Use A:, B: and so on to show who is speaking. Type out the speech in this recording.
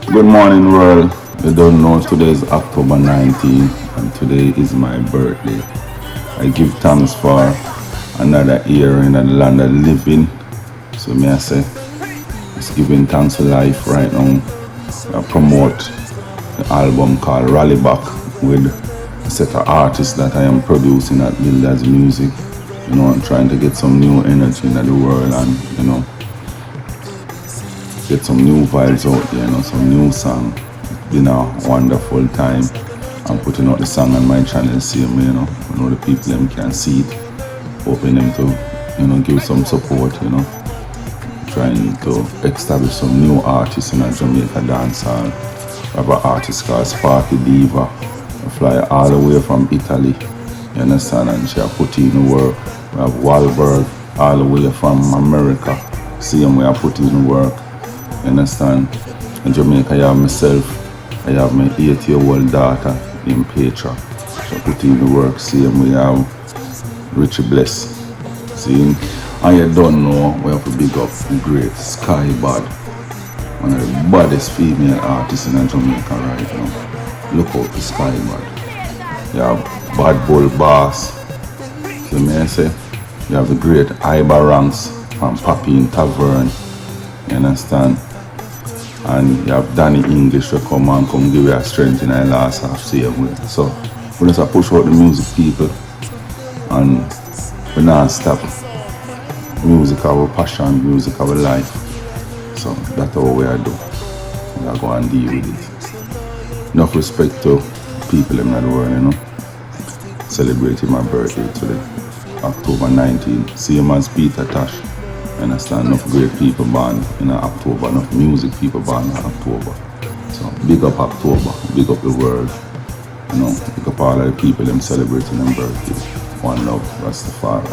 A: Good morning, world. You don't know today is October 19th and today is my birthday. I give thanks for another year in the land of living. So may I say, it's giving thanks for life right now. I promote the album called Rally Back with a set of artists that I am producing at Builders Music. I'm trying to get some new energy in the world and, get some new vibes out there, some new song. It's been a wonderful time. I'm putting out the song on my channel, same, the people them can see it. Hoping them to, give some support, Trying to establish some new artists in a Jamaica dancehall. I have an artist called Sparky Diva. I fly all the way from Italy, you understand, and she put in the work. We have Wahlberg all the way from America. Same way I put in the work. You understand? In Jamaica, I have myself. I have my 8-year-old daughter named Petra. She put in the work. Same way I have Richie Bless. See? And you don't know, we have to big up the great Sky Bad. One of the baddest female artists in Jamaica right now. Look out the Sky Bad. You have Bad Bull Boss. So may I say? You have the great Iba Ranks from Papi in Tavern. You understand? And you have Danny English to come and come give you a strength in the last half season. So we just push out the music people and we not stop. Music our passion, music our life. So that's how we are do. We are going to deal with it. Enough respect to people in the world, Celebrating my birthday today, October 19th. Same as Peter Tosh. Understand? Enough great people born in October, enough music people born in October. So big up October, big up the world. Big up all of the people them celebrating their birthday. One love, Rastafari.